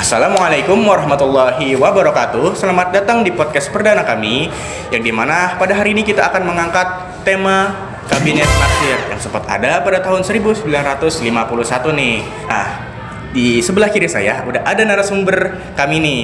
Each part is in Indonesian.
Assalamualaikum warahmatullahi wabarakatuh. Selamat datang di podcast perdana kami, yang dimana pada hari ini kita akan mengangkat tema Kabinet Natsir yang sempat ada pada tahun 1951 nih. Nah, di sebelah kiri saya udah ada narasumber kami nih,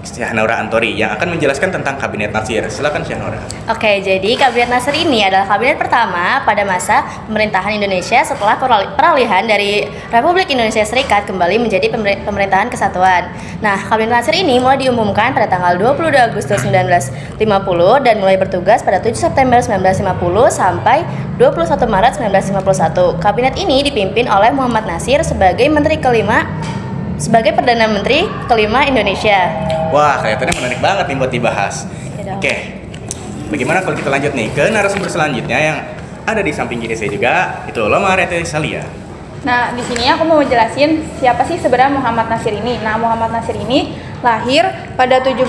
Syah Naura Antori, yang akan menjelaskan tentang Kabinet Natsir. Silakan Syah Naura. Oke, jadi Kabinet Natsir ini adalah kabinet pertama pada masa pemerintahan Indonesia setelah peralihan dari Republik Indonesia Serikat kembali menjadi pemerintahan kesatuan. Nah, Kabinet Natsir ini mulai diumumkan pada tanggal 22 Agustus 1950 dan mulai bertugas pada 7 September 1950 sampai 21 Maret 1951. Kabinet ini dipimpin oleh Muhammad Natsir sebagai sebagai Perdana Menteri kelima Indonesia. Wah, kelihatannya menarik banget nih buat dibahas. Oke, bagaimana kalau kita lanjut nih ke narasumber selanjutnya yang ada di samping kiri saya juga, itu Loma Rete Salia. Nah, di sini aku mau jelasin siapa sih sebenarnya Muhammad Natsir ini. Nah, Muhammad Natsir ini lahir pada 17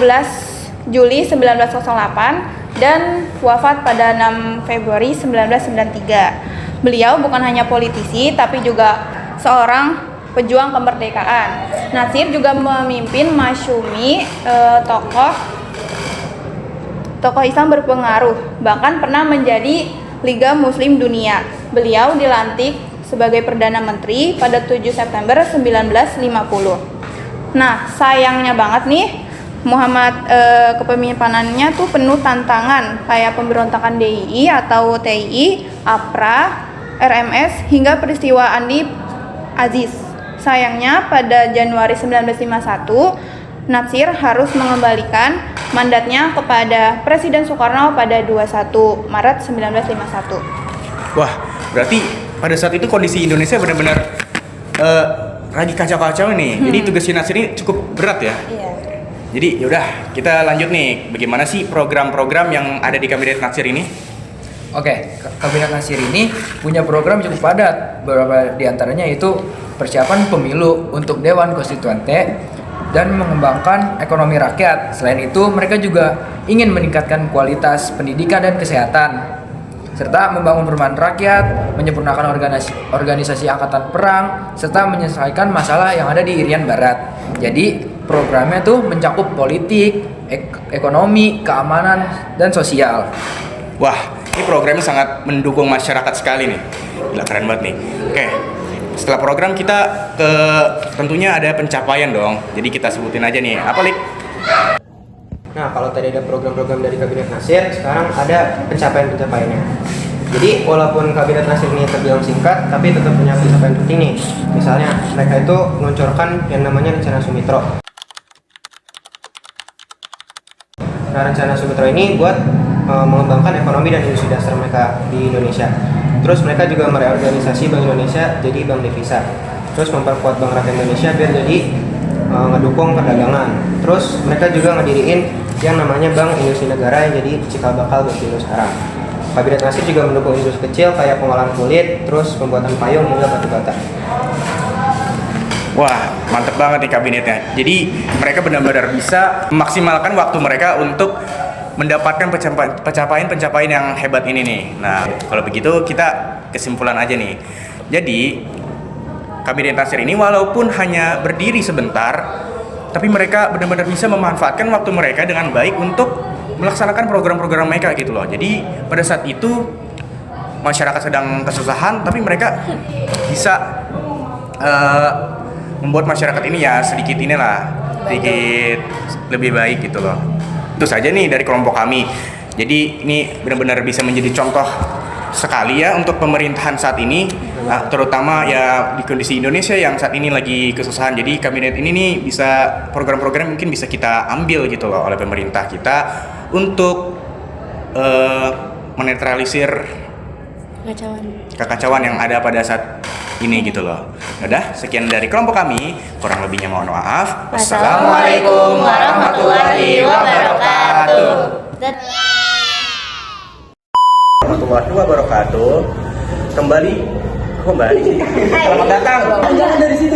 Juli 1908 dan wafat pada 6 Februari 1993. Beliau bukan hanya politisi tapi juga seorang pejuang kemerdekaan. Natsir juga memimpin masyumi tokoh Islam berpengaruh, bahkan pernah menjadi Liga Muslim Dunia. Beliau dilantik sebagai Perdana Menteri pada 7 September 1950. Nah, sayangnya banget nih, kepemimpinannya tuh penuh tantangan kayak pemberontakan DII atau TII, APRA, RMS hingga peristiwa Andi Aziz. Sayangnya pada Januari 1951, Natsir harus mengembalikan mandatnya kepada Presiden Soekarno pada 21 Maret 1951. Wah, berarti pada saat itu kondisi Indonesia benar-benar lagi kacau-kacau nih. Jadi tugasnya Natsir ini cukup berat ya. Iya. Jadi yaudah, kita lanjut nih. Bagaimana sih program-program yang ada di Kabinet Natsir ini? Oke, Kabinet Natsir ini punya program cukup padat. Beberapa diantaranya itu persiapan pemilu untuk Dewan Konstituante dan mengembangkan ekonomi rakyat. Selain itu, mereka juga ingin meningkatkan kualitas pendidikan dan kesehatan, serta membangun perumahan rakyat, menyempurnakan organisasi angkatan perang, serta menyelesaikan masalah yang ada di Irian Barat. Jadi, programnya tuh mencakup politik, ekonomi, keamanan, dan sosial. Wah, ini programnya sangat mendukung masyarakat sekali nih. Gila, keren banget nih. Oke, setelah program kita tentunya ada pencapaian dong. Jadi kita sebutin aja nih, apa Lik? Nah, kalau tadi ada program-program dari Kabinet Natsir, sekarang ada pencapaian-pencapaiannya. Jadi walaupun Kabinet Natsir ini terbilang singkat, tapi tetap punya pencapaian penting nih. Misalnya mereka itu meluncurkan yang namanya Rencana Sumitro. Nah, Rencana Sumitro ini buat mengembangkan ekonomi dan industri dasar mereka di Indonesia. Terus mereka juga mereorganisasi Bank Indonesia jadi Bank Devisa. Terus memperkuat Bank Rakyat Indonesia biar jadi ngedukung perdagangan. Terus mereka juga ngediriin yang namanya Bank Industri Negara yang jadi cikal bakal buat Indo sekarang. Kabinet Natsir juga mendukung industri kecil kayak pengolahan kulit, terus pembuatan payung hingga batu bata. Wah, mantep banget nih kabinetnya. Jadi mereka benar-benar bisa memaksimalkan waktu mereka untuk mendapatkan pencapaian yang hebat ini nih. Nah, kalau begitu kita kesimpulan aja nih. Jadi Kabinet Natsir ini walaupun hanya berdiri sebentar, tapi mereka benar-benar bisa memanfaatkan waktu mereka dengan baik untuk melaksanakan program-program mereka gitu loh. Jadi pada saat itu masyarakat sedang kesusahan, tapi mereka bisa membuat masyarakat ini ya sedikit lebih baik gitu loh. Itu saja nih dari kelompok kami. Jadi ini benar-benar bisa menjadi contoh sekali ya untuk pemerintahan saat ini, terutama ya di kondisi Indonesia yang saat ini lagi kesusahan. Jadi kabinet ini nih bisa program-program mungkin bisa kita ambil gitu loh oleh pemerintah kita untuk menetralisir kekacauan yang ada pada saat ini gitu loh. Udah, sekian dari kelompok kami. Kurang lebihnya mohon maaf. Wassalamualaikum warahmatullahi wabarakatuh. Warahmatullahi wabarakatuh. Kembali. Selamat datang. Jangan dari situ,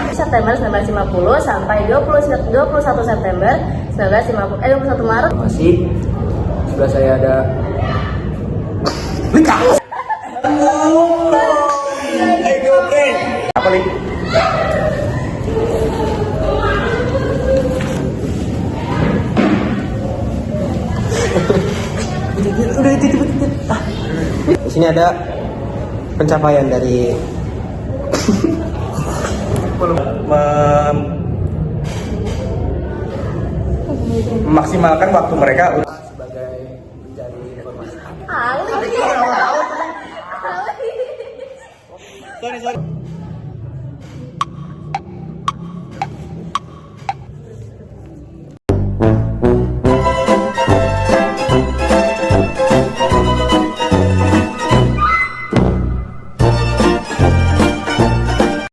September 1950 sampai 21 September 21 Maret. Masih sebelah saya ada Apa nih? Di sini ada pencapaian dari memaksimalkan waktu mereka untuk sebagai mencari informasi. sorry